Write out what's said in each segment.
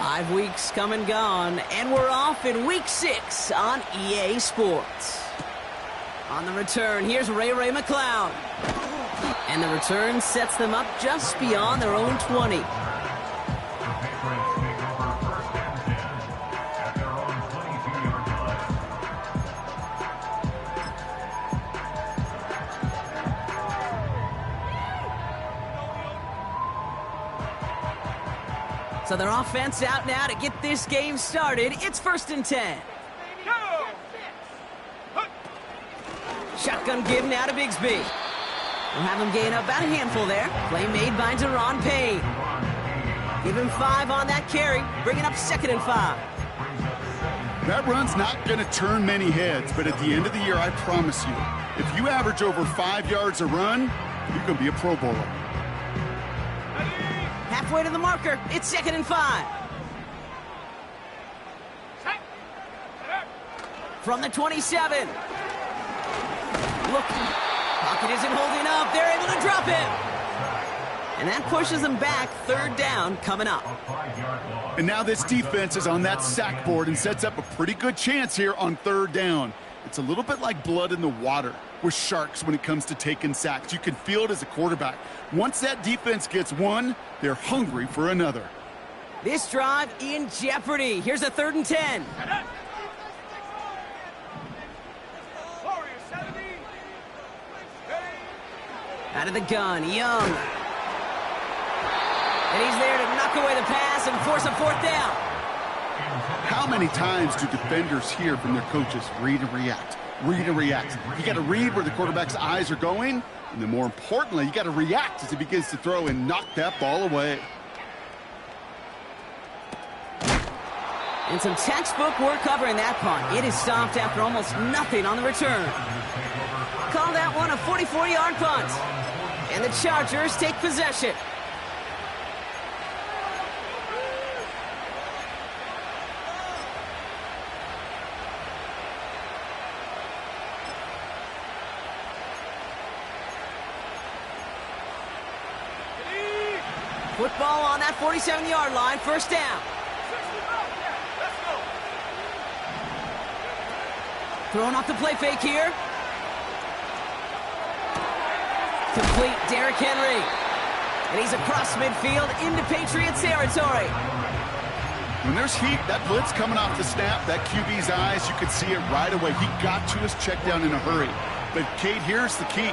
5 weeks come and gone, and we're off in week 6 on EA Sports. On the return, here's Ray McCloud. And the return sets them up just beyond their own 20. So their offense out now to get this game started. It's 1st and 10. Shotgun give now to Bigsby. We'll have him gain about a handful there. Play made by Deron Payne. Give him 5 on that carry, bringing up 2nd and 5. That run's not going to turn many heads, but at the end of the year, I promise you, if you average over 5 yards a run, you're going to be a Pro Bowler. Halfway to the marker, it's 2nd and 5. From the 27. Look, pocket isn't holding up. They're able to drop him. And that pushes them back. 3rd down coming up. And now this defense is on that sack board and sets up a pretty good chance here on 3rd down. It's a little bit like blood in the water with sharks when it comes to taking sacks. You can feel it as a quarterback. Once that defense gets one, they're hungry for another. This drive in jeopardy. Here's a 3rd and 10. Out of the gun, Young. And he's there to knock away the pass and force a 4th down. How many times do defenders hear from their coaches, read and react, read and react? You got to read where the quarterback's eyes are going, and then more importantly, you got to react as he begins to throw and knock that ball away. And some textbook work covering that punt. It is stopped after almost nothing on the return. Call that one a 44-yard punt. And the Chargers take possession. Football on that 47-yard line, 1st down. Throwing off the play fake here. Complete, Derrick Henry. And he's across midfield into Patriots territory. When there's heat, that blitz coming off the snap, that QB's eyes, you could see it right away. He got to his check down in a hurry. But, Kate, here's the key.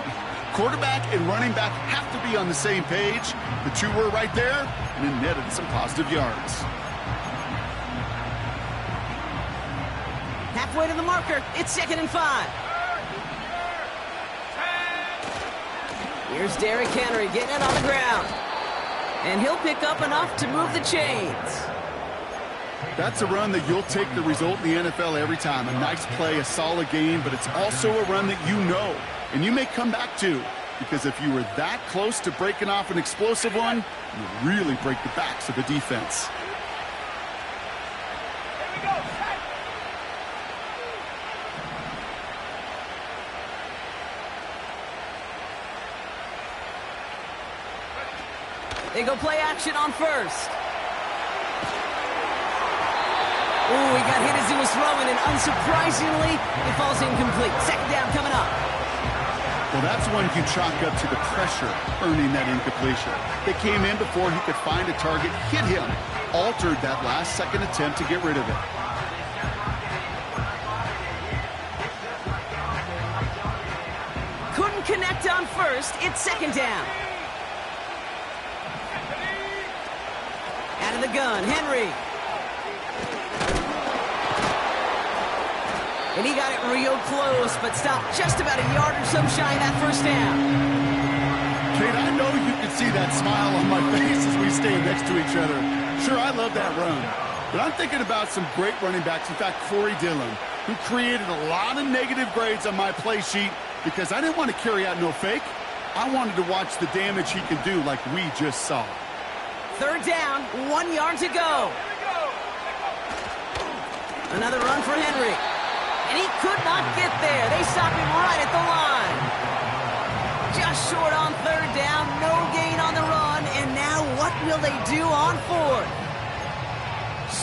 Quarterback and running back have to be on the same page. The two were right there, and it netted some positive yards. Halfway to the marker, it's 2nd and 5. Here's Derrick Henry getting it on the ground. And he'll pick up enough to move the chains. That's a run that you'll take the result in the NFL every time. A nice play, a solid game, but it's also a run that you know, and you may come back to, because if you were that close to breaking off an explosive one, you really break the backs of the defense. They go play action on 1st. Ooh, he got hit as he was throwing, and unsurprisingly, it falls incomplete. 2nd down coming up. Well, that's one you chalk up to the pressure earning that incompletion. They came in before he could find a target, hit him, altered that last-second attempt to get rid of it. Couldn't connect on 1st. It's 2nd down. Out of the gun, Henry. And he got it real close, but stopped just about a yard or so shy of that 1st down. Kate, I know you can see that smile on my face as we stand next to each other. Sure, I love that run. But I'm thinking about some great running backs. In fact, Corey Dillon, who created a lot of negative grades on my play sheet because I didn't want to carry out no fake. I wanted to watch the damage he could do like we just saw. 3rd down, 1 yard to go. Another run for Henry. And he could not get there. They stop him right at the line. Just short on 3rd down, no gain on the run. And now what will they do on 4th?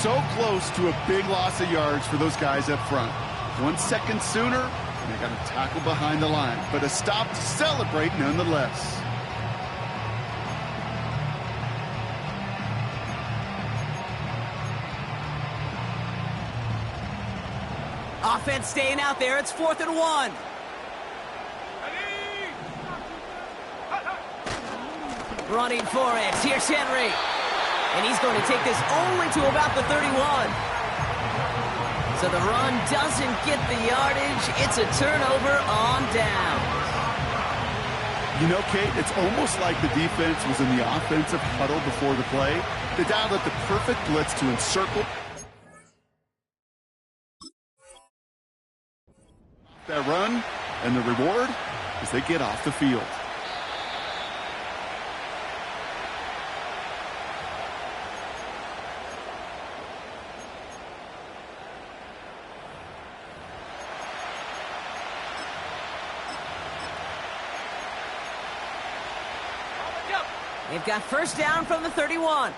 so close to a big loss of yards for those guys up front. 1 second sooner, and they got a tackle behind the line, but a stop to celebrate nonetheless. Offense staying out there. It's 4th and 1. Running for it. Here's Henry. And he's going to take this only to about the 31. So the run doesn't get the yardage. It's a turnover on down. You know, Kate, it's almost like the defense was in the offensive huddle before the play. They dialed up the perfect blitz to encircle that run, and the reward is they get off the field. They've got first down from the 31.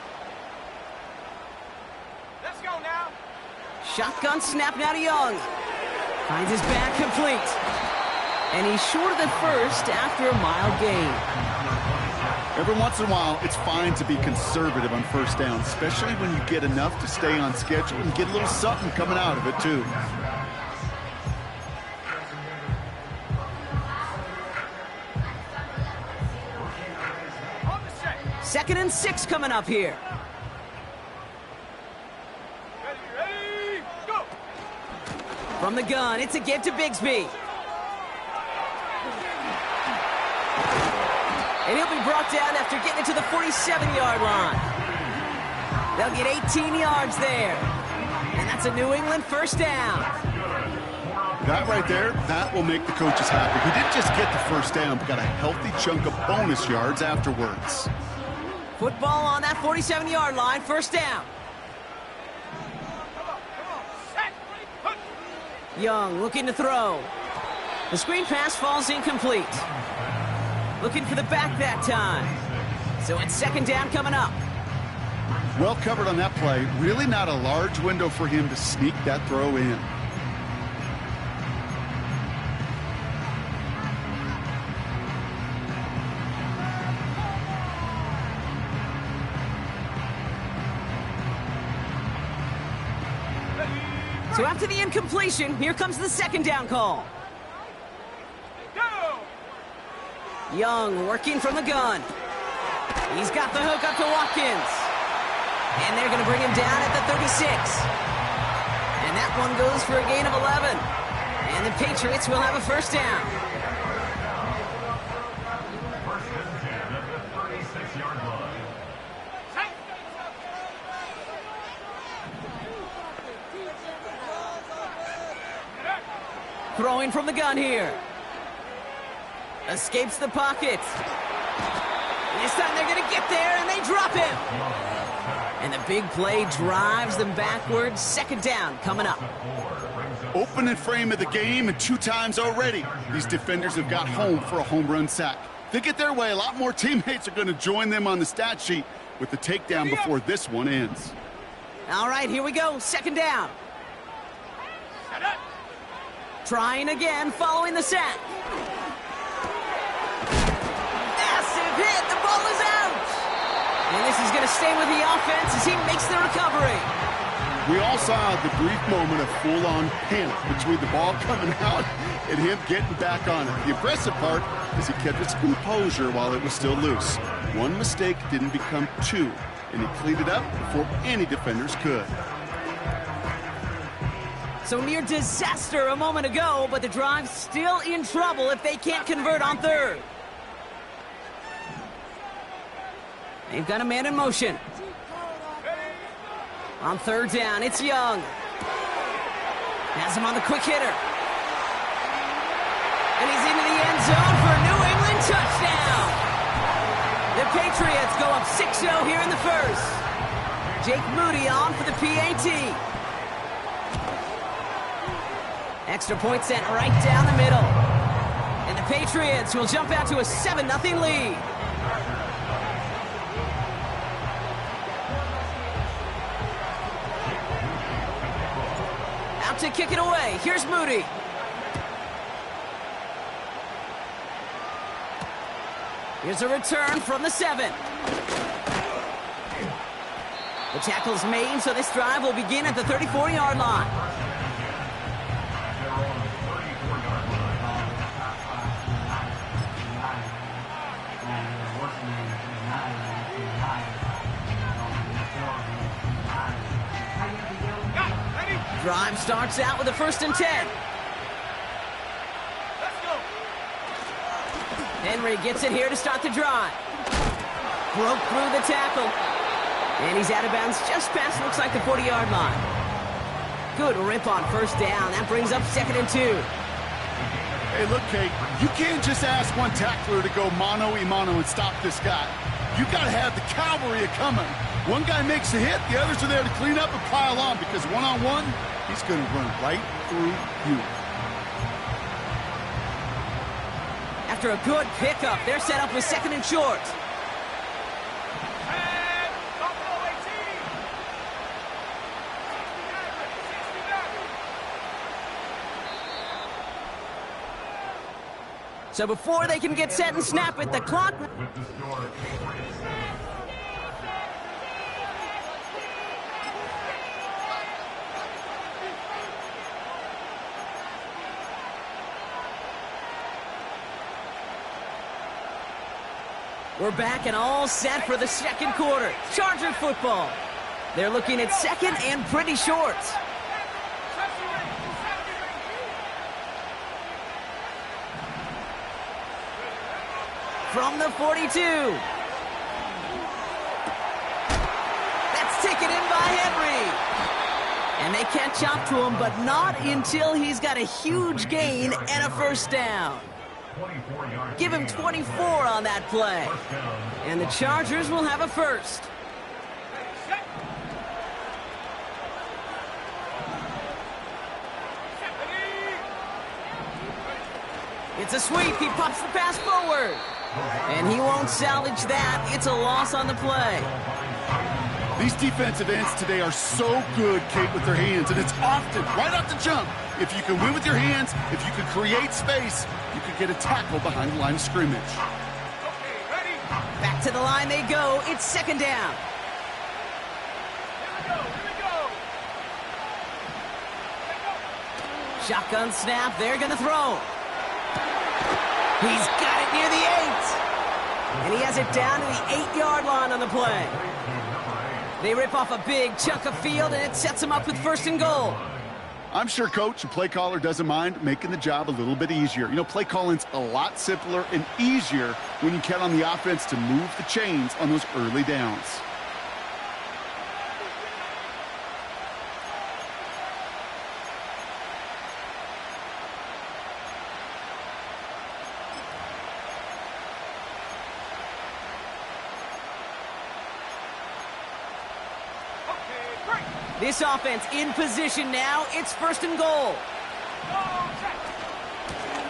Let's go now. Shotgun snap now to Young. Finds his back complete. And he's short of the first after a mild gain. Every once in a while, it's fine to be conservative on first down, especially when you get enough to stay on schedule and get a little something coming out of it, too. Second and 6 coming up here. Ready, go! From the gun, it's a give to Bigsby. And he'll be brought down after getting it to the 47-yard line. They'll get 18 yards there. And that's a New England first down. That right there, that will make the coaches happy. He didn't just get the first down, but got a healthy chunk of bonus yards afterwards. Football on that 47-yard line, first down. Young looking to throw. The screen pass falls incomplete. Looking for the back that time. So it's second down coming up. Well covered on that play. Really not a large window for him to sneak that throw in. So after the incompletion, here comes the second down call. Go! Young working from the gun. He's got the hook up to Watkins. And they're going to bring him down at the 36. And that one goes for a gain of 11. And the Patriots will have a first down. Throwing from the gun here. Escapes the pocket. This time they're going to get there, and they drop him. And the big play drives them backwards. Second down coming up. Opening frame of the game, and 2 times already, these defenders have got home for a home run sack. If they get their way, a lot more teammates are going to join them on the stat sheet with the takedown before this one ends. All right, here we go. Second down. Trying again, following the sack. Massive hit. The ball is out. And this is going to stay with the offense as he makes the recovery. We all saw the brief moment of full-on panic between the ball coming out and him getting back on it. The impressive part is he kept his composure while it was still loose. One mistake didn't become 2, and he cleaned it up before any defenders could. So near disaster a moment ago, but the drive's still in trouble if they can't convert on third. They've got a man in motion. On third down, it's Young. Has him on the quick hitter. And he's into the end zone for a New England touchdown. The Patriots go up 6-0 here in the first. Jake Moody on for the PAT. Extra point sent right down the middle. And the Patriots will jump out to a 7-0 lead. About to kick it away. Here's Moody. Here's a return from the 7. The tackle's made, so this drive will begin at the 34-yard line. Drive starts out with a 1st and 10. Let's go. Henry gets it here to start the drive. Broke through the tackle. And he's out of bounds just past, looks like, the 40-yard line. Good rip on 1st down. That brings up 2nd and 2. Hey, look, Kate, you can't just ask one tackler to go mano-a-mano and stop this guy. You got to have the cavalry coming. One guy makes a hit, the others are there to clean up and pile on, because one-on-one, he's going to run right through you. After a good pickup, they're set up with 2nd and short. And Buffalo 18. So before they can get set and snap it, the clock... We're back and all set for the 2nd quarter. Charger football. They're looking at 2nd and pretty short. From the 42. That's taken in by Henry. And they catch up to him, but not until he's got a huge gain and a 1st down. Give him 24 on that play. And the Chargers will have a 1st. It's a sweep. He pops the pass forward. And he won't salvage that. It's a loss on the play. These defensive ends today are so good, Kate, with their hands, and it's often, right off the jump, if you can win with your hands, if you can create space, you can get a tackle behind the line of scrimmage. Okay, ready? Back to the line they go. It's 2nd down. Here we go. Shotgun snap. They're going to throw. He's got it near the 8. And he has it down to the 8-yard line on the play. They rip off a big chunk of field, and it sets them up with 1st and goal. I'm sure coach and play caller doesn't mind making the job a little bit easier. You know, play calling's a lot simpler and easier when you count on the offense to move the chains on those early downs. This offense in position now. It's 1st and goal.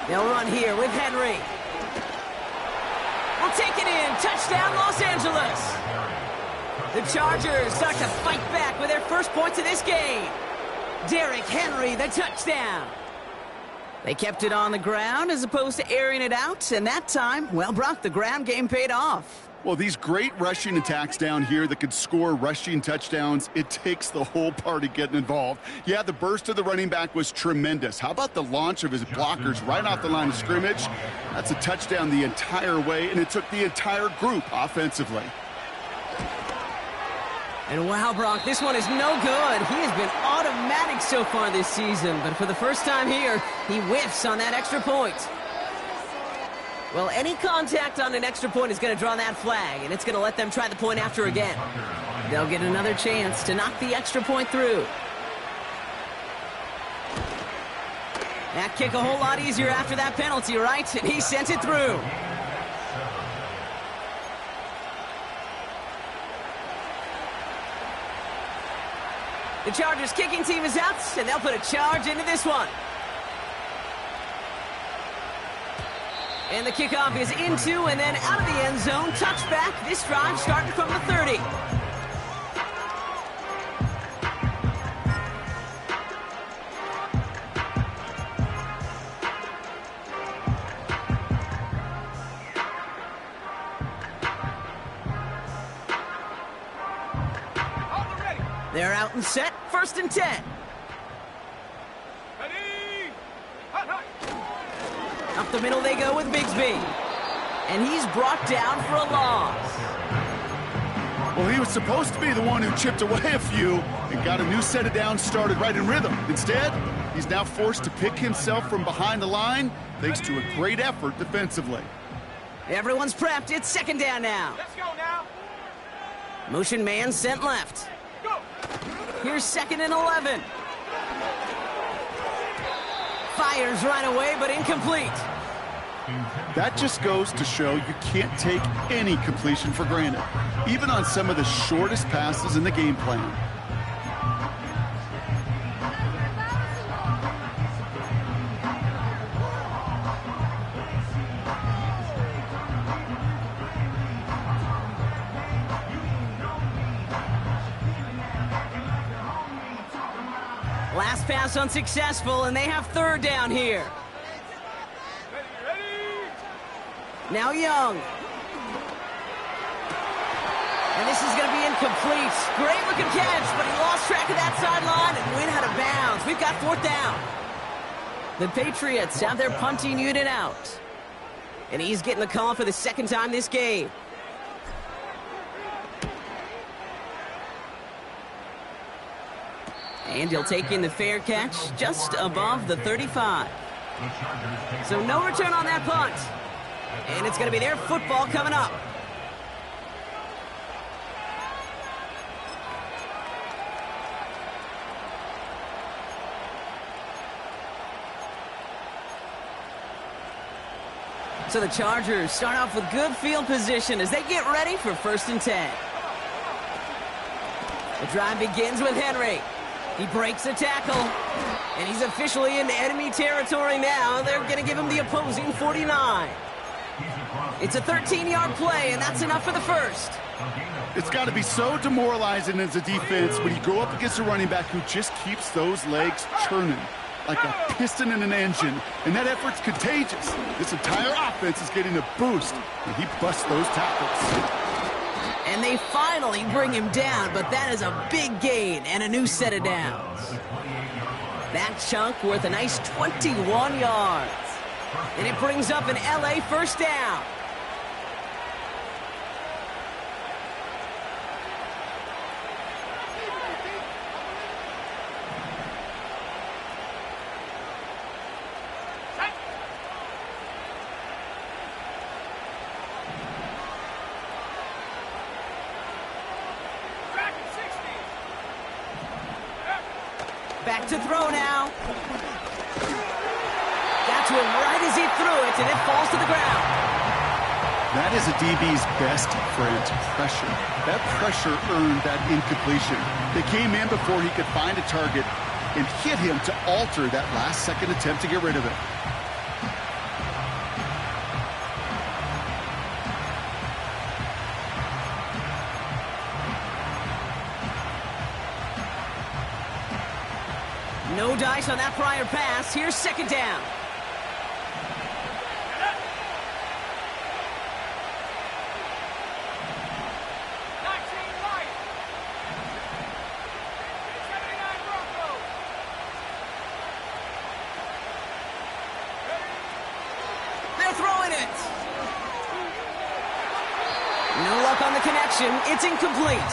They'll run here with Henry. We'll take it in. Touchdown, Los Angeles. The Chargers start to fight back with their 1st points of this game. Derrick Henry, the touchdown. They kept it on the ground as opposed to airing it out, and that time, well, Brock, the ground game paid off. Well, these great rushing attacks down here that could score rushing touchdowns, it takes the whole party getting involved. Yeah, the burst of the running back was tremendous. How about the launch of his blockers right off the line of scrimmage? That's a touchdown the entire way, and it took the entire group offensively. And wow, Brock, this one is no good. He has been automatic so far this season, but for the first time here, he whiffs on that extra point. Well, any contact on an extra point is going to draw that flag, and it's going to let them try the point after again. They'll get another chance to knock the extra point through. That kick a whole lot easier after that penalty, right? And he sent it through. The Chargers kicking team is out, and they'll put a charge into this one. And the kickoff is into and then out of the end zone. Touchback. This drive starting from the 30. out and set, 1st and 10. Ready? Hot, hot. Up the middle they go with Bigsby. And he's brought down for a loss. Well, he was supposed to be the one who chipped away a few and got a new set of downs started right in rhythm. Instead, he's now forced to pick himself from behind the line thanks to a great effort defensively. Everyone's prepped. It's 2nd down now. Let's go now. Motion man sent left. Go. Here's 2nd and 11. Fires right away, but incomplete. That just goes to show you can't take any completion for granted, even on some of the shortest passes in the game plan. Last pass unsuccessful, and they have 3rd down here. Ready? Now Young. And this is going to be incomplete. Great looking catch, but he lost track of that sideline and went out of bounds. We've got 4th down. The Patriots have their punting unit out. And he's getting the call for the 2nd time this game. And he'll take in the fair catch just above the 35. So no return on that punt. And it's going to be their football coming up. So the Chargers start off with good field position as they get ready for 1st and 10. The drive begins with Henry. He breaks a tackle, and he's officially in enemy territory now. They're going to give him the opposing 49. It's a 13-yard play, and that's enough for the 1st. It's got to be so demoralizing as a defense when you go up against a running back who just keeps those legs churning like a piston in an engine, and that effort's contagious. This entire offense is getting a boost, and he busts those tackles. And they finally bring him down, but that is a big gain and a new set of downs. That chunk worth a nice 21 yards. And it brings up an LA 1st down. Back to throw now. Got to him right as he threw it, and it falls to the ground. That is a DB's best friend, pressure. That pressure earned that incompletion. They came in before he could find a target and hit him to alter that last-second attempt to get rid of it. No dice on that prior pass. Here's 2nd down. They're throwing it. No luck on the connection. It's incomplete.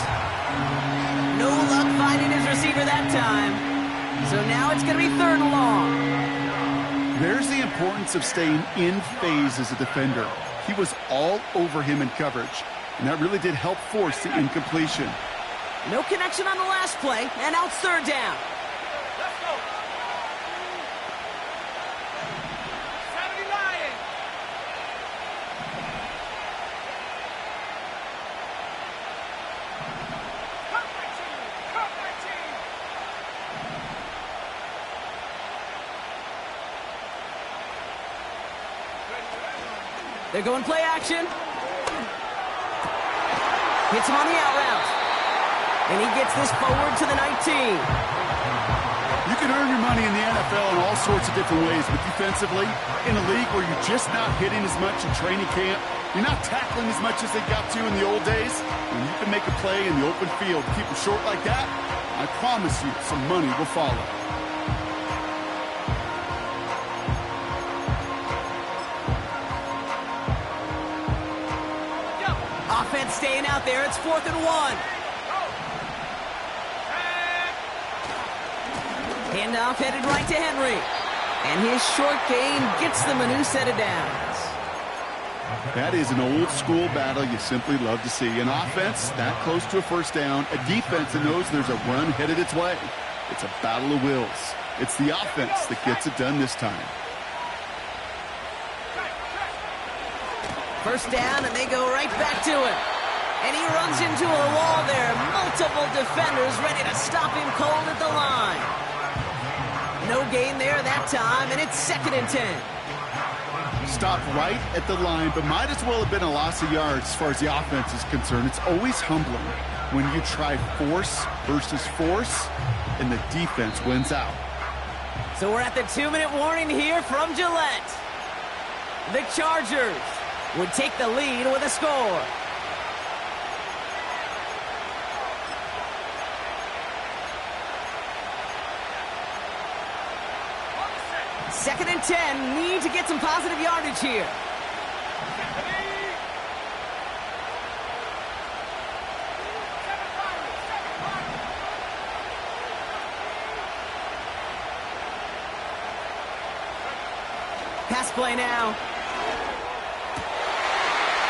No luck finding his receiver that time. So now it's going to be 3rd and long. There's the importance of staying in phase as a defender. He was all over him in coverage, and that really did help force the incompletion. No connection on the last play, and now it's 3rd down. Let's go. 70 Lions. Cut my team. Cut my team. They're going play action. Hits him on the out route. And he gets this forward to the 19. You can earn your money in the NFL in all sorts of different ways, but defensively, in a league where you're just not hitting as much in training camp, you're not tackling as much as they got to in the old days, when you can make a play in the open field to keep them short like that, I promise you, some money will follow. Offense staying out there. It's 4th and 1. Handoff headed right to Henry. And his short gain gets them a new set of downs. That is an old-school battle you simply love to see. An offense that close to a first down, a defense that knows there's a run headed its way. It's a battle of wills. It's the offense that gets it done this time. First down, and they go right back to it. And he runs into a wall there. Multiple defenders ready to stop him cold at the line. No gain there that time, and it's 2nd and 10. Stopped right at the line, but might as well have been a loss of yards as far as the offense is concerned. It's always humbling when you try force versus force, and the defense wins out. So we're at the 2-minute warning here from Gillette. The Chargers would take the lead with a score. Second and 10, need to get some positive yardage here. Pass play now.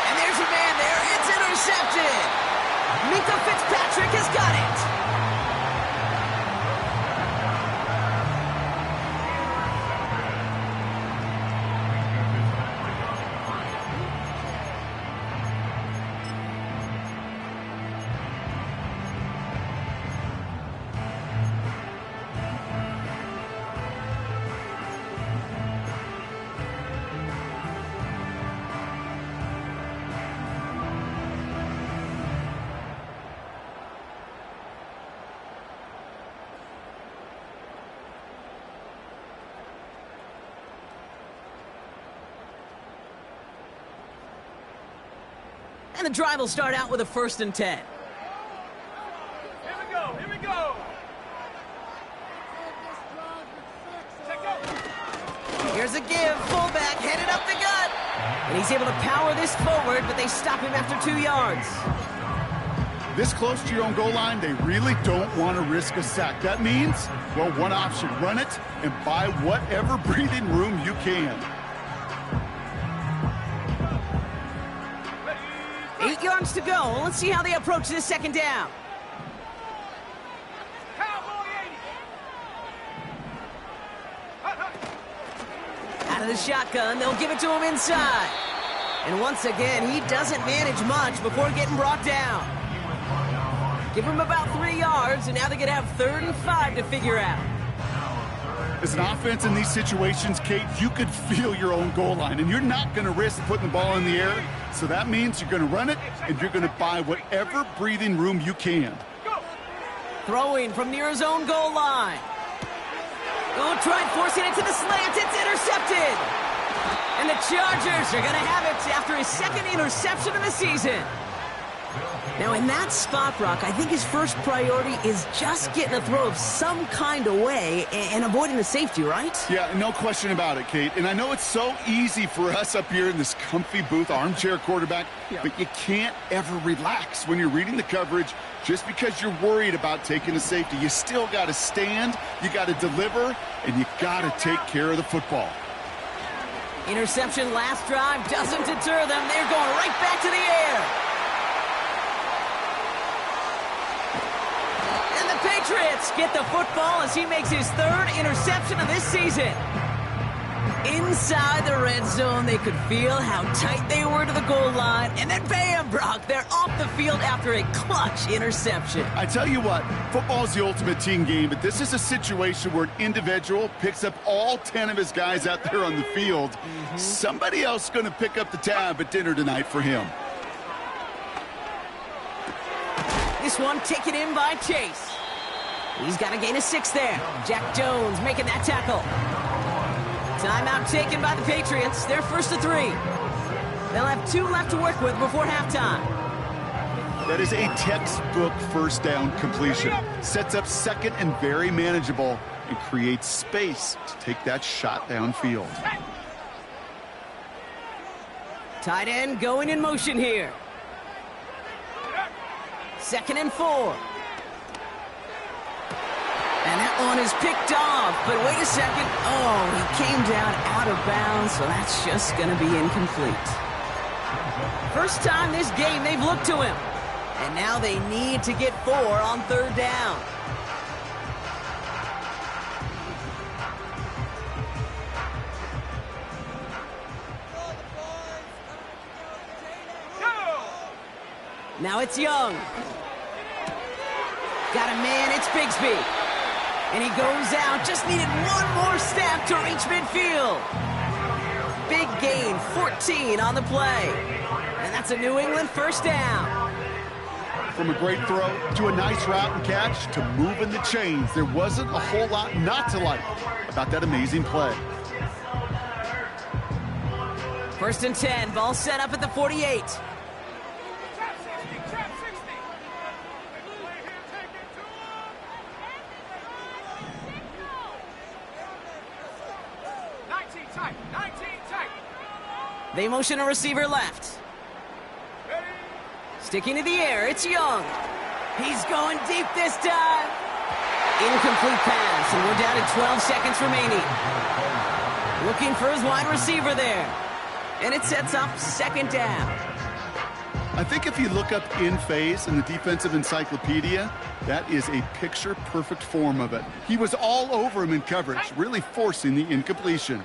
And there's your man there. It's intercepted. Minka Fitzpatrick has got it. And the drive will start out with a 1st and 10. Here we go, here we go. Here's a give, fullback headed up the gut. And he's able to power this forward, but they stop him after 2 yards. This close to your own goal line, they really don't want to risk a sack. That means, well, one option, run it and buy whatever breathing room you can. 8 yards to go. Let's see how they approach this 2nd down. Cowboy 80. Out of the shotgun, they'll give it to him inside. And once again, he doesn't manage much before getting brought down. Give him about 3 yards, and now they're going to have 3rd and 5 to figure out. As an offense in these situations, Kate, you could feel your own goal line, and you're not going to risk putting the ball in the air. So that means you're going to run it, and you're going to buy whatever breathing room you can. Throwing from near his own goal line. Oh, tried forcing it to the slant. It's intercepted. And the Chargers are going to have it after his 2nd interception of the season. Now, in that spot, Brock, I think his first priority is just getting a throw of some kind of way and avoiding the safety, right? Yeah, no question about it, Kate. And I know it's so easy for us up here in this comfy booth, armchair quarterback, but you can't ever relax when you're reading the coverage just because you're worried about taking a safety. You still got to stand, you got to deliver, and you got to take care of the football. Interception last drive doesn't deter them. They're going right back to the air. Patriots get the football as he makes his 3rd interception of this season. Inside the red zone, they could feel how tight they were to the goal line. And then bam, Brock, they're off the field after a clutch interception. I tell you what, football is the ultimate team game, but this is a situation where an individual picks up all 10 of his guys out there on the field. Somebody else is going to pick up the tab at dinner tonight for him. This one taken in by Chase. He's got a gain of 6 there. Jack Jones making that tackle. Timeout taken by the Patriots. They're 1st to 3. They'll have 2 left to work with before halftime. That is a textbook first down completion. Sets up second and very manageable and creates space to take that shot downfield. Tight end going in motion here. 2nd and 4. And that one is picked off, but wait a second. Oh, he came down out of bounds, so that's just going to be incomplete. First time this game they've looked to him. And now they need to get 4 on 3rd down. Now it's Young. Got a man, it's Bigsby. And he goes out, just needed one more step to reach midfield. Big gain, 14 on the play. And that's a New England first down. From a great throw to a nice route and catch to moving the chains, there wasn't a whole lot not to like about that amazing play. 1st and 10, ball set up at the 48. They motion a receiver left. Sticking to the air, it's Young. He's going deep this time. Incomplete pass, and we're down to 12 seconds remaining. Looking for his wide receiver there. And it sets up 2nd down. I think if you look up in phase in the defensive encyclopedia, that is a picture-perfect form of it. He was all over him in coverage, really forcing the incompletion.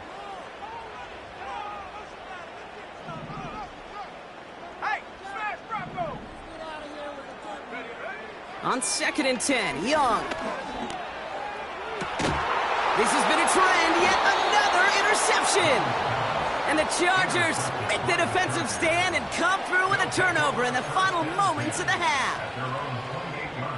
On 2nd and 10, Young. This has been a trend, yet another interception. And the Chargers make the defensive stand and come through with a turnover in the final moments of the half.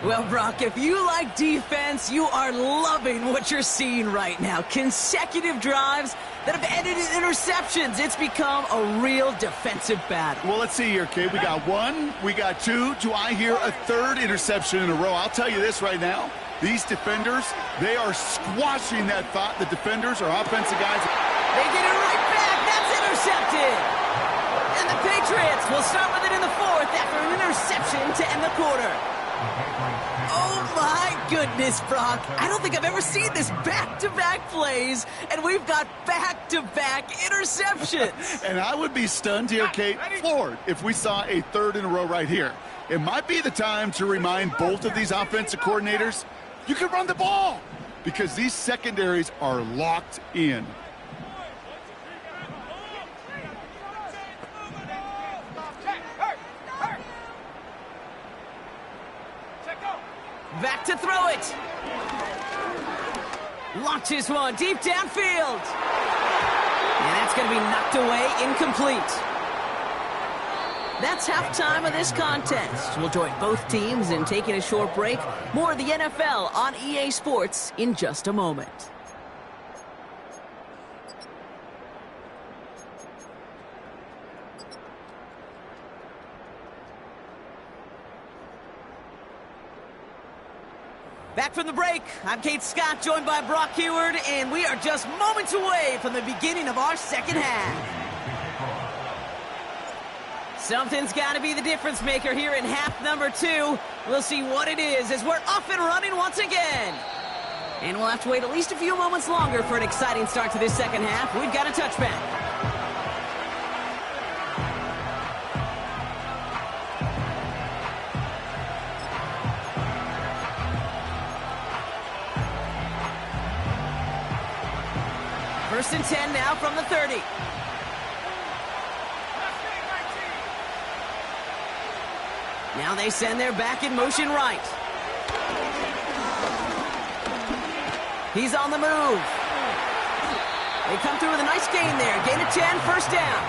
Well, Brock, if you like defense, you are loving what you're seeing right now. Consecutive drives that have ended in interceptions. It's become a real defensive battle. Well, let's see here, kid. We got 1, we got 2. Do I hear a 3rd interception in a row? I'll tell you this right now. These defenders, they are squashing that thought. The defenders are offensive guys. They get it right back. That's intercepted. And the Patriots will start with it in the 4th after an interception to end the quarter. Oh, my goodness, Brock. I don't think I've ever seen this back-to-back plays, and we've got back-to-back interceptions. And I would be stunned here, Kate, floored, if we saw a 3rd in a row right here. It might be the time to remind both of these offensive coordinators, you can run the ball, because these secondaries are locked in. Back to throw it. Launches one deep downfield. And that's going to be knocked away, incomplete. That's halftime of this contest. We'll join both teams in taking a short break. More of the NFL on EA Sports in just a moment. Back from the break, I'm Kate Scott, joined by Brock Heward, and we are just moments away from the beginning of our second half. Something's got to be the difference maker here in half number 2. We'll see what it is as we're off and running once again. And we'll have to wait at least a few moments longer for an exciting start to this second half. We've got a touchback. First and 10 now from the 30. Now they send their back in motion right. He's on the move. They come through with a nice gain there. Gain of 10, first down.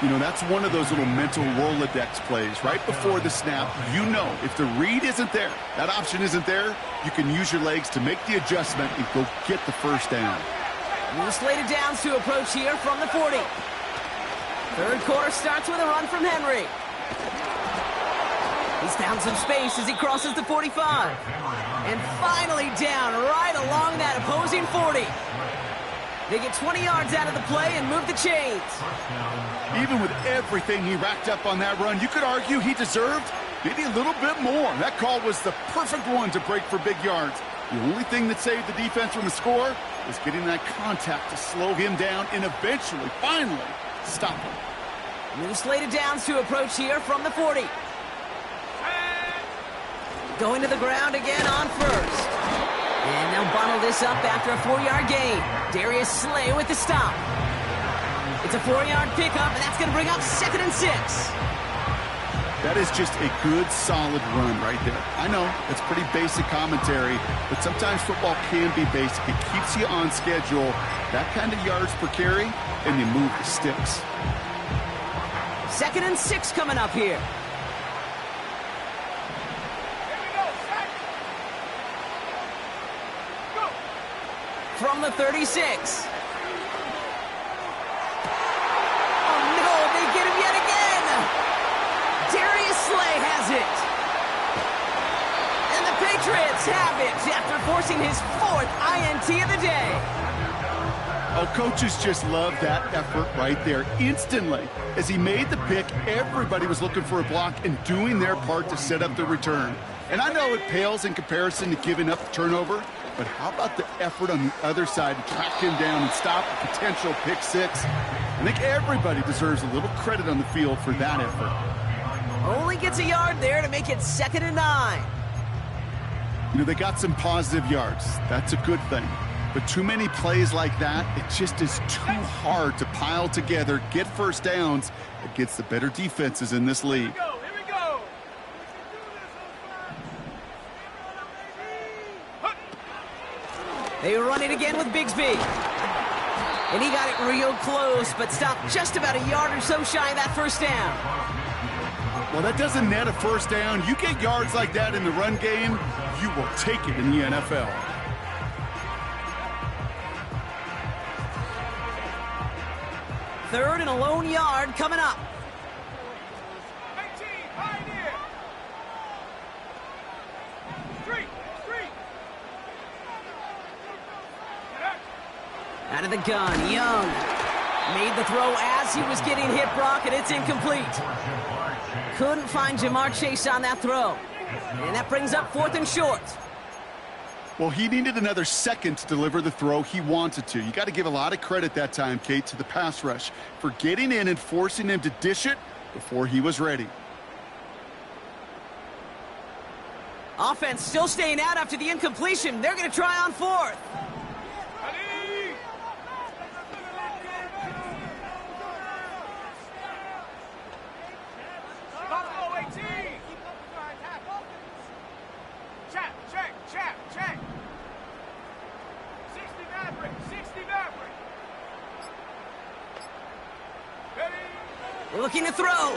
You know, that's one of those little mental Rolodex plays. Right before the snap, you know if the read isn't there, that option isn't there, you can use your legs to make the adjustment and go get the first down. New slated downs to approach here from the 40. Third quarter starts with a run from Henry. He's found some space as he crosses the 45. And finally down right along that opposing 40. They get 20 yards out of the play and move the chains. Even with everything he racked up on that run, you could argue he deserved maybe a little bit more. That call was the perfect one to break for big yards. The only thing that saved the defense from a score was getting that contact to slow him down and eventually, finally, stop him. New slated downs to approach here from the 40. Going to the ground again on first. And they'll bottle this up after a 4-yard gain. Darius Slay with the stop. It's a 4-yard pickup, and that's going to bring up 2nd and 6. That is just a good, solid run right there. I know, it's pretty basic commentary, but sometimes football can be basic. It keeps you on schedule. That kind of yards per carry, and you move the sticks. 2nd and 6 coming up here. From the 36. Oh, no, they get him yet again. Darius Slay has it. And the Patriots have it after forcing his 4th INT of the day. Oh, coaches just love that effort right there. Instantly, as he made the pick, everybody was looking for a block and doing their part to set up the return. And I know it pales in comparison to giving up the turnover, but how about the effort on the other side to track him down and stop a potential pick 6? I think everybody deserves a little credit on the field for that effort. Only gets a yard there to make it 2nd and 9. You know, they got some positive yards. That's a good thing. But too many plays like that, it just is too hard to pile together, get first downs against the better defenses in this league. Here we go. They run it again with Bigsby. And he got it real close, but stopped just about a yard or so shy of that first down. Well, that doesn't net a first down. You get yards like that in the run game, you will take it in the NFL. Third and a lone yard coming up. 18, Pioneer. Street. Out of the gun, Young made the throw as he was getting hit, Brock, and it's incomplete. Couldn't find Jamar Chase on that throw. And that brings up 4th and short. Well, he needed another second to deliver the throw he wanted to. You got to give a lot of credit that time, Kate, to the pass rush for getting in and forcing him to dish it before he was ready. Offense still staying out after the incompletion. They're going to try on 4th. Ali. Buffalo 18. Check. 60 Maverick. Ready? Looking to throw.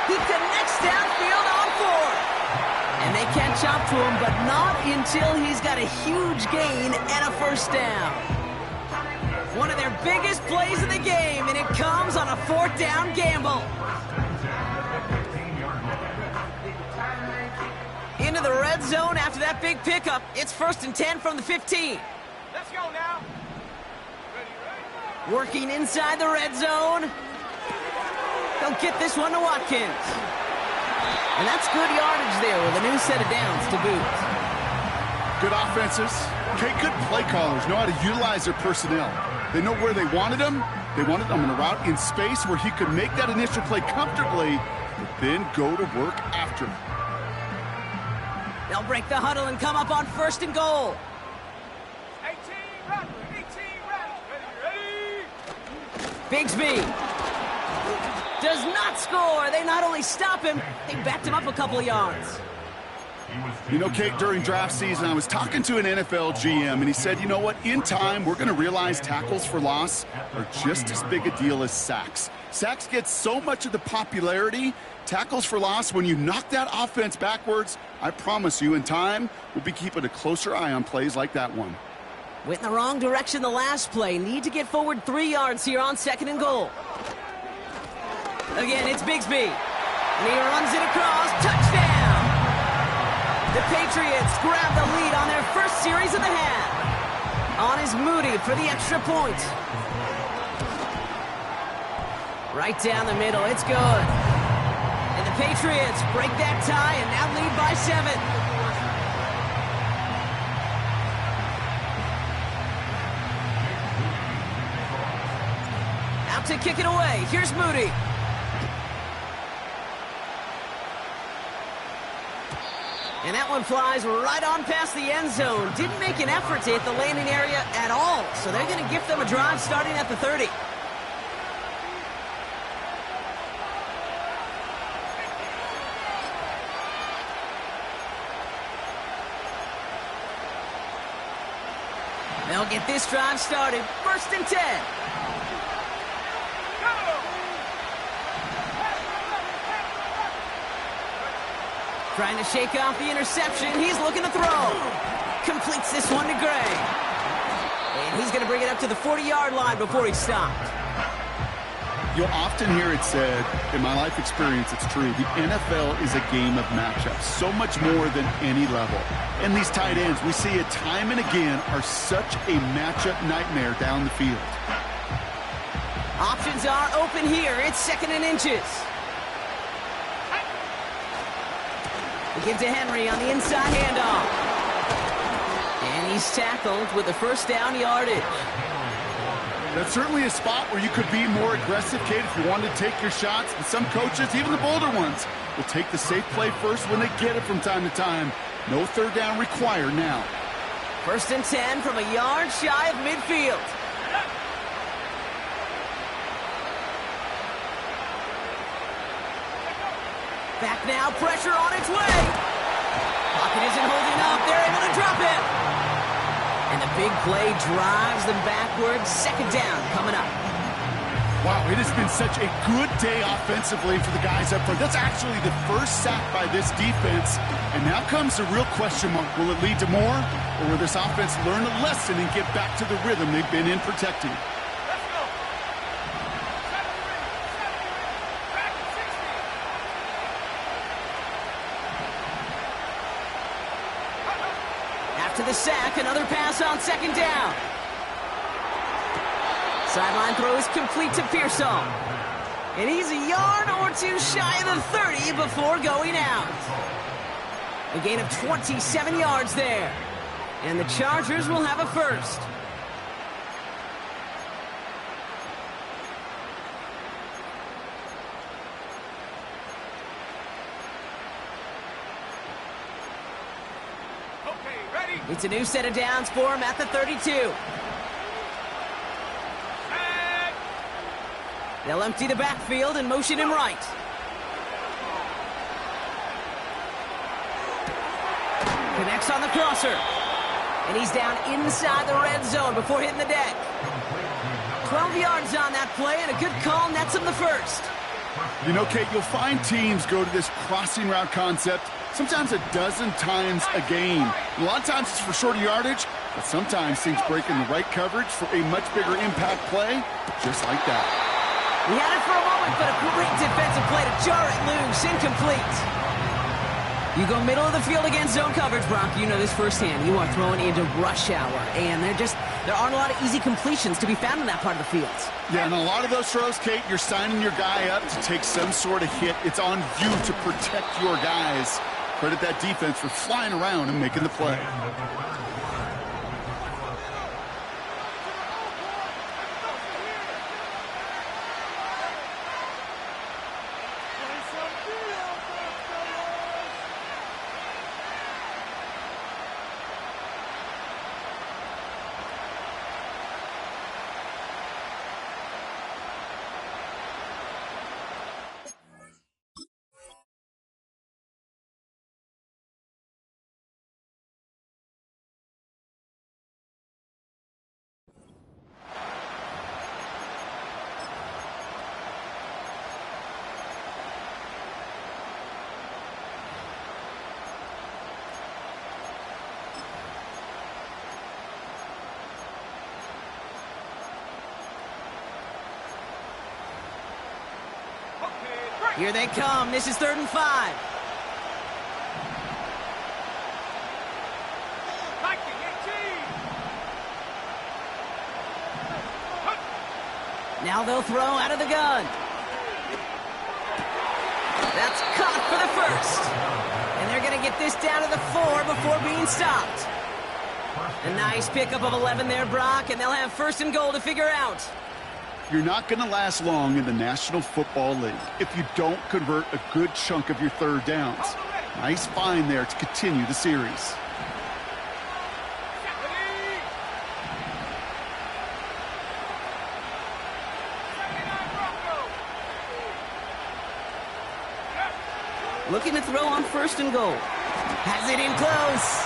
He connects downfield on 4th. And they catch up to him, but not until he's got a huge gain and a first down. One of their biggest plays of the game, and it comes on a 4th down gamble. Into the red zone after that big pickup. It's 1st and 10 from the 15. Let's go now. Ready. Working inside the red zone. They'll get this one to Watkins. And that's good yardage there with a new set of downs to boot. Good offenses. Okay, good play callers know how to utilize their personnel. They know where they wanted him. They wanted him in a route in space where he could make that initial play comfortably, but then go to work after. They'll break the huddle and come up on 1st and goal. 18 Rattler. Ready. Bigsby does not score. They not only stop him, they backed him up a couple of yards. You know, Kate, during draft season, I was talking to an NFL GM, and he said, you know what, in time, we're going to realize tackles for loss are just as big a deal as sacks. Sacks get so much of the popularity. Tackles for loss, when you knock that offense backwards, I promise you, in time, we'll be keeping a closer eye on plays like that one. Went in the wrong direction the last play. Need to get forward 3 yards here on 2nd and goal. Again, it's Bigsby. And he runs it across. Touchdown! The Patriots grab the lead on their first series of the half. On is Moody for the extra point. Right down the middle. It's good. And the Patriots break that tie and now lead by 7. Out to kick it away. Here's Moody. And that one flies right on past the end zone. Didn't make an effort to hit the landing area at all. So they're going to gift them a drive starting at the 30. They'll get this drive started. 1st and 10. Trying to shake off the interception. He's looking to throw. Completes this one to Gray. And he's going to bring it up to the 40-yard line before he's stopped. You'll often hear it said, in my life experience, it's true, the NFL is a game of matchups, so much more than any level. And these tight ends, we see it time and again, are such a matchup nightmare down the field. Options are open here. It's 2nd and inches. We give to Henry on the inside handoff. And he's tackled with the first down yardage. That's certainly a spot where you could be more aggressive, Kate, if you wanted to take your shots. But some coaches, even the bolder ones, will take the safe play first when they get it from time to time. No 3rd down required now. 1st and 10 from a yard shy of midfield. Back now, pressure on its way. Pocket isn't holding up. They're able to drop it. And the big play drives them backwards. 2nd down coming up. Wow, it has been such a good day offensively for the guys up front. That's actually the first sack by this defense. And now comes the real question mark. Will it lead to more? Or will this offense learn a lesson and get back to the rhythm they've been in protecting? To the sack, another pass on 2nd down. Sideline throw is complete to Pearsall. And he's a yard or two shy of the 30 before going out. A gain of 27 yards there. And the Chargers will have a first. It's a new set of downs for him at the 32. They'll empty the backfield and motion him right. Connects on the crosser. And he's down inside the red zone before hitting the deck. 12 yards on that play, and a good call nets him the first. You know, Kate, you'll find teams go to this crossing route concept sometimes a dozen times a game. A lot of times it's for shorter yardage, but sometimes things break in the right coverage for a much bigger impact play, just like that. He had it for a moment, but a great defensive play to jar it loose. Incomplete. You go middle of the field against zone coverage, Brock. You know this firsthand. You are throwing into rush hour, and there aren't a lot of easy completions to be found in that part of the field. Yeah, and a lot of those throws, Kate, you're signing your guy up to take some sort of hit. It's on you to protect your guys. Credit that defense for flying around and making the play. Here they come. This is 3rd and 5. Viking 18. Now they'll throw out of the gun. That's caught for the first. And they're going to get this down to the 4 before being stopped. A nice pickup of 11 there, Brock, and they'll have 1st and goal to figure out. You're not going to last long in the National Football League if you don't convert a good chunk of your 3rd downs. Nice find there to continue the series. Looking to throw on 1st and goal. Has it in close.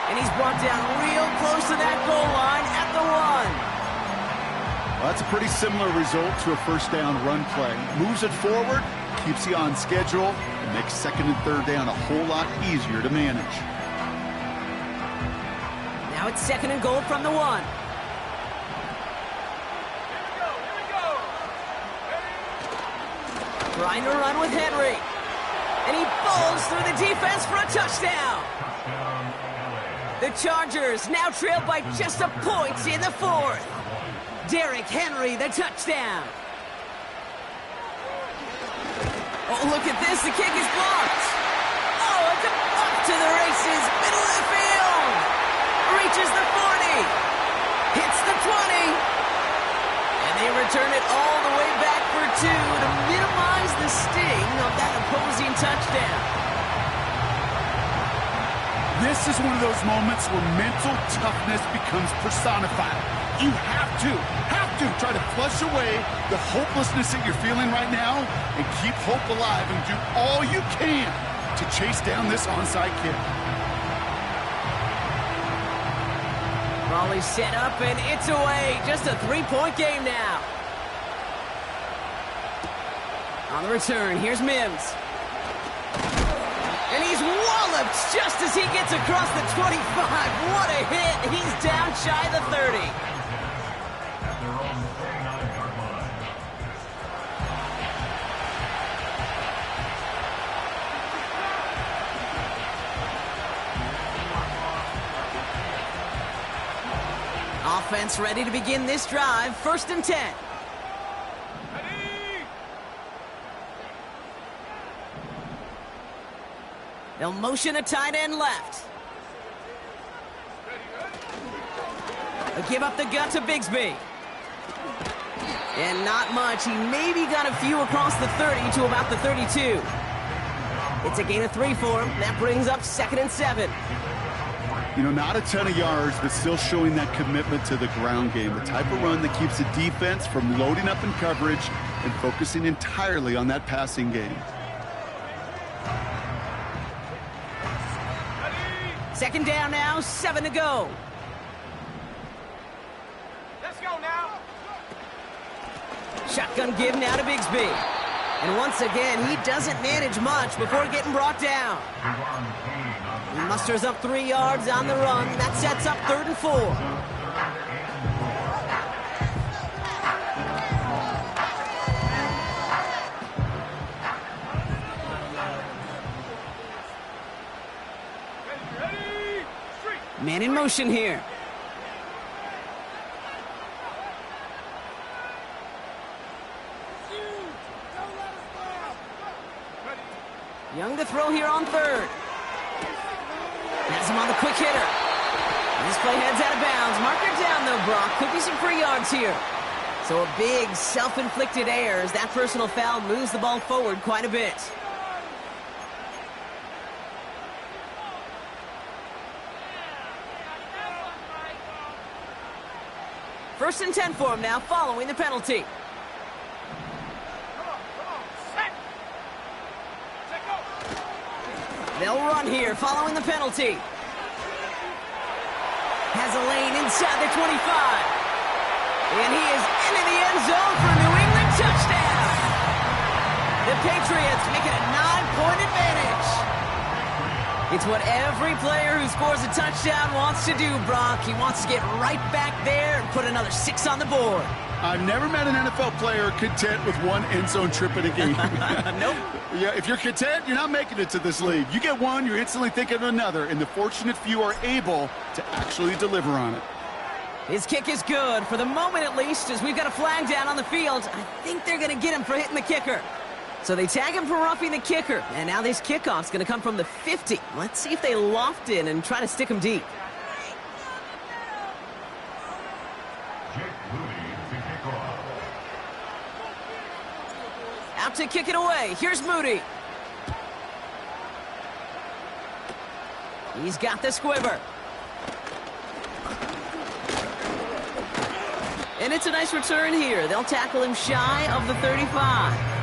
And he's brought down real close to that goal line at the 1. Well, that's a pretty similar result to a 1st down run play. Moves it forward, keeps you on schedule, and makes 2nd and 3rd down a whole lot easier to manage. Now it's 2nd and goal from the 1. Trying to run with Henry. And he falls through the defense for a touchdown. The Chargers now trail by just a point in the 4th. Derrick Henry, the touchdown. Oh, look at this. The kick is blocked. Oh, it's up to the races. Middle of the field. Reaches the 40. Hits the 20. And they return it all the way back for 2 to minimize the sting of that opposing touchdown. This is one of those moments where mental toughness becomes personified. You have to try to flush away the hopelessness that you're feeling right now and keep hope alive and do all you can to chase down this onside kick. Volley set up and it's away. Just a 3-point game now. On the return, here's Mims. And he's walloped just as he gets across the 25. What a hit. He's down shy of the 30. Offense ready to begin this drive. 1st and 10. They'll motion a tight end left. They'll give up the gut to Bigsby. And not much. He maybe got a few across the 30 to about the 32. It's a gain of 3 for him. That brings up 2nd and 7. You know, not a ton of yards, but still showing that commitment to the ground game. The type of run that keeps the defense from loading up in coverage and focusing entirely on that passing game. 2nd down now, 7 to go. Let's go now. Shotgun give now to Bigsby. And once again, he doesn't manage much before getting brought down. He musters up 3 yards on the run. That sets up 3rd and 4. Man in motion here. Young to throw here on 3rd. Has him on the quick hitter. This play heads out of bounds. Marker down though, Brock. Could be some free yards here. So a big self-inflicted error as that personal foul moves the ball forward quite a bit. First and 10 for him now, following the penalty. They'll run here, following the penalty. Has a lane inside the 25. And he is into the end zone for a New England touchdown. The Patriots make it a 9-point advantage. It's what every player who scores a touchdown wants to do, Brock. He wants to get right back there and put another 6 on the board. I've never met an NFL player content with one end zone trip in a game. Nope. Yeah, if you're content, you're not making it to this league. You get one, you're instantly thinking of another, and the fortunate few are able to actually deliver on it. His kick is good, for the moment at least, as we've got a flag down on the field. I think they're going to get him for hitting the kicker. So they tag him for roughing the kicker, and now this kickoff's going to come from the 50. Let's see if they loft in and try to stick him deep. Out to kick it away. Here's Moody. He's got the squibber. And it's a nice return here. They'll tackle him shy of the 35.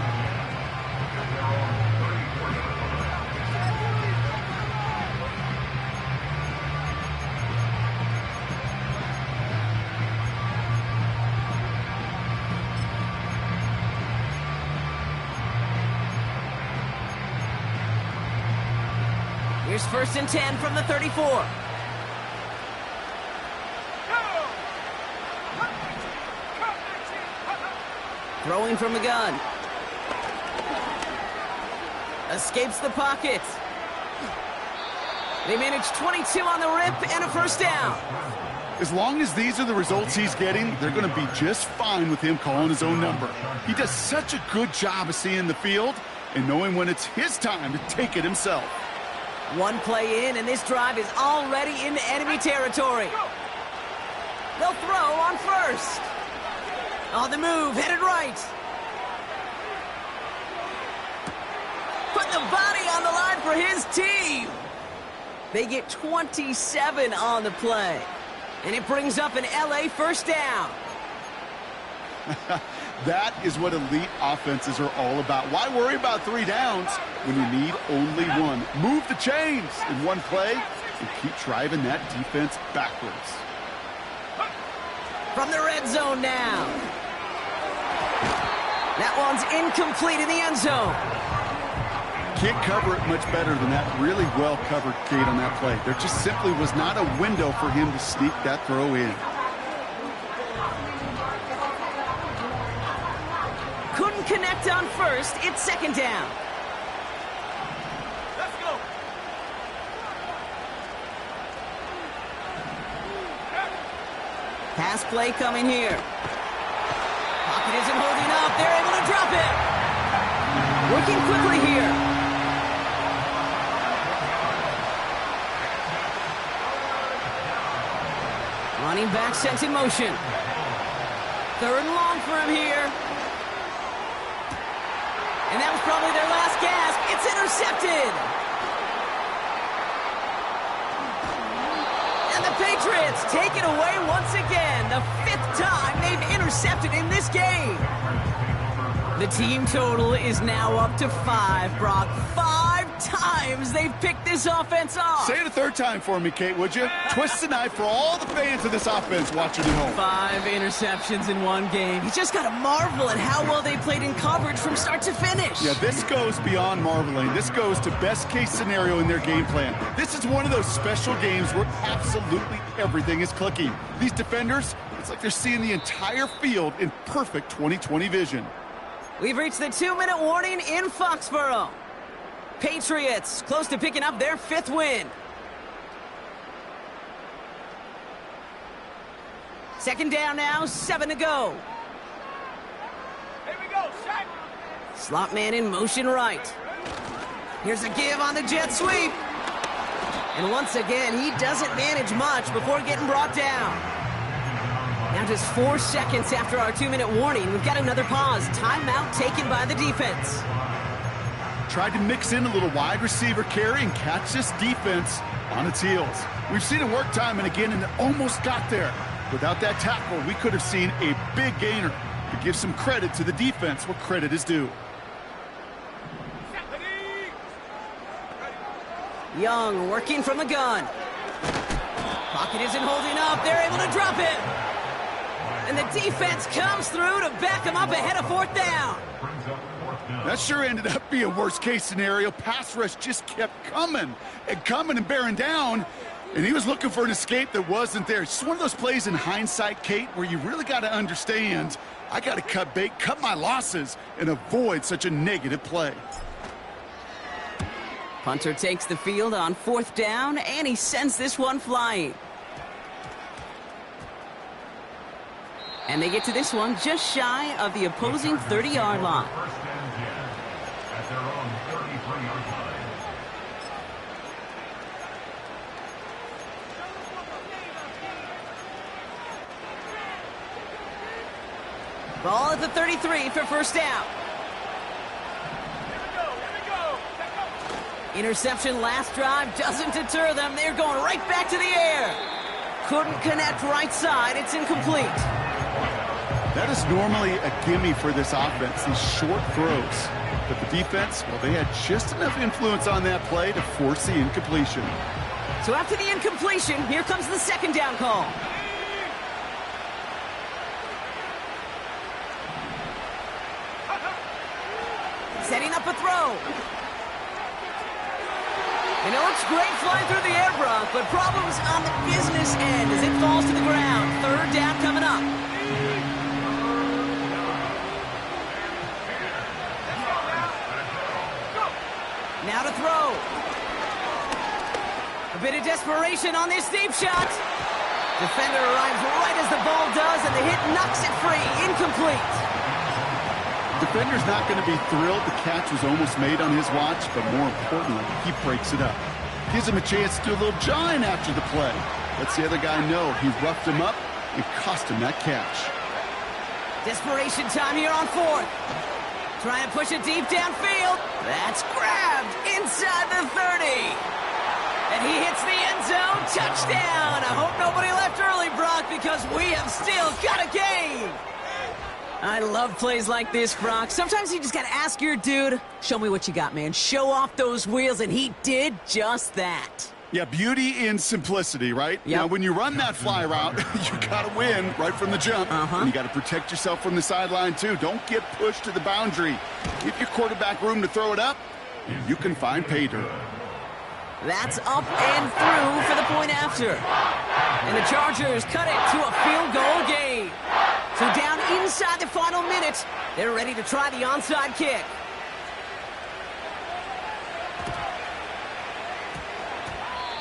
Here's 1st and 10 from the 34. Throwing from the gun. Escapes the pocket. They manage 22 on the rip and a 1st down. As long as these are the results he's getting, they're going to be just fine with him calling his own number. He does such a good job of seeing the field and knowing when it's his time to take it himself. One play in, and this drive is already into enemy territory. They'll throw on 1st. On the move, headed right. Put the body on the line for his team. They get 27 on the play. And it brings up an LA 1st down. That is what elite offenses are all about. Why worry about 3 downs when you need only one? Move the chains in one play and keep driving that defense backwards. From the red zone now. That one's incomplete in the end zone. Can't cover it much better than that really well-covered gate on that play. There just simply was not a window for him to sneak that throw in. Couldn't connect on 1st. It's 2nd down. Let's go. Pass play coming here. Pocket isn't holding up. They're able to drop it. Working quickly here. Running back sent in motion. 3rd and long for him here. And that was probably their last gasp. It's intercepted. And the Patriots take it away once again. The 5th time they've intercepted in this game. The team total is now up to 5, Brock. 5 times they've picked this offense off. Say it a 3rd time for me, Kate, would you? Twist the knife for all the fans of this offense watching at home. 5 interceptions in one game. You just got to marvel at how well they played in coverage from start to finish. Yeah, this goes beyond marveling. This goes to best-case scenario in their game plan. This is one of those special games where absolutely everything is clicking. These defenders, it's like they're seeing the entire field in perfect 20/20 vision. We've reached the 2-minute warning in Foxborough. Patriots close to picking up their 5th win. 2nd down now, 7 to go. Here we go, Shaq. Slot man in motion right. Here's a give on the jet sweep. And once again, he doesn't manage much before getting brought down. Now just 4 seconds after our 2-minute warning, we've got another pause. Timeout taken by the defense. Tried to mix in a little wide receiver carry and catch this defense on its heels. We've seen it work time and again, and it almost got there. Without that tackle, we could have seen a big gainer. To give some credit to the defense where credit is due. Young working from the gun. Pocket isn't holding up. They're able to drop it. And the defense comes through to back them up ahead of 4th down. That sure ended up being worst-case scenario. Pass rush just kept coming and bearing down, and he was looking for an escape that wasn't there. It's just one of those plays in hindsight, Kate, where you really got to understand, I got to cut bait, cut my losses, and avoid such a negative play. Punter takes the field on 4th down, and he sends this one flying. And they get to this one just shy of the opposing 30-yard line. At their own 33-yard line. Ball at the 33 for first down. Interception last drive doesn't deter them. They're going right back to the air. Couldn't connect right side. It's incomplete. That is normally a gimme for this offense, these short throws. But the defense, well, they had just enough influence on that play to force the incompletion. So after the incompletion, here comes the 2nd down call. Setting up a throw. And it looks great flying through the air, Brock, but problems on the business end as it falls to the ground. 3rd down coming up. Now to throw. A bit of desperation on this deep shot. Defender arrives right as the ball does, and the hit knocks it free. Incomplete. Defender's not going to be thrilled the catch was almost made on his watch, but more importantly, he breaks it up. Gives him a chance to do a little jawing after the play. Lets the other guy know he roughed him up and cost him that catch. Desperation time here on 4th. Trying to push it deep downfield. That's grabbed inside the 30. And he hits the end zone. Touchdown. I hope nobody left early, Brock, because we have still got a game. I love plays like this, Brock. Sometimes you just got to ask your dude, show me what you got, man. Show off those wheels, and he did just that. Yeah, beauty in simplicity, right? Yep. Now, when you run that fly route, you got to win right from the jump. And you got to protect yourself from the sideline, too. Don't get pushed to the boundary. Give your quarterback room to throw it up, and you can find pay dirt. That's up and through for the point after. And the Chargers cut it to a field goal game. So down inside the final minute, they're ready to try the onside kick.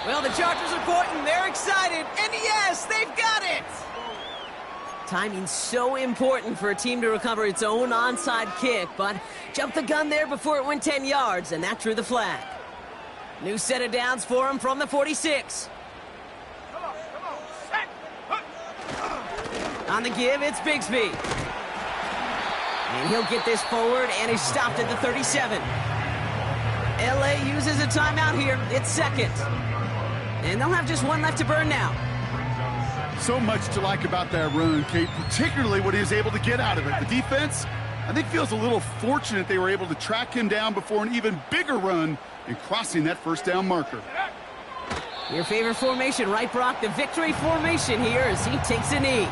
Well, the Chargers are pointing. They're excited. And yes, they've got it. Timing's so important for a team to recover its own onside kick, but jumped the gun there before it went 10 yards, and that drew the flag. New set of downs for him from the 46. On the give, it's Bigsby. And he'll get this forward, and he's stopped at the 37. LA uses a timeout here. It's 2nd. And they'll have just one left to burn now. So much to like about that run, Kate, particularly what he was able to get out of it. The defense, I think, feels a little fortunate they were able to track him down before an even bigger run and crossing that 1st down marker. Your favorite formation, right, Brock? The victory formation here as he takes a knee.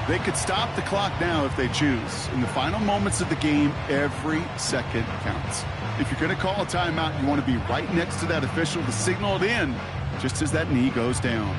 They could stop the clock now if they choose. In the final moments of the game, every second counts. If you're going to call a timeout, you want to be right next to that official to signal it in just as that knee goes down.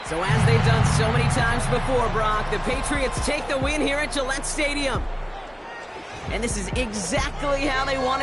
So as they've done so many times before, Brock, the Patriots take the win here at Gillette Stadium. And this is exactly how they wanted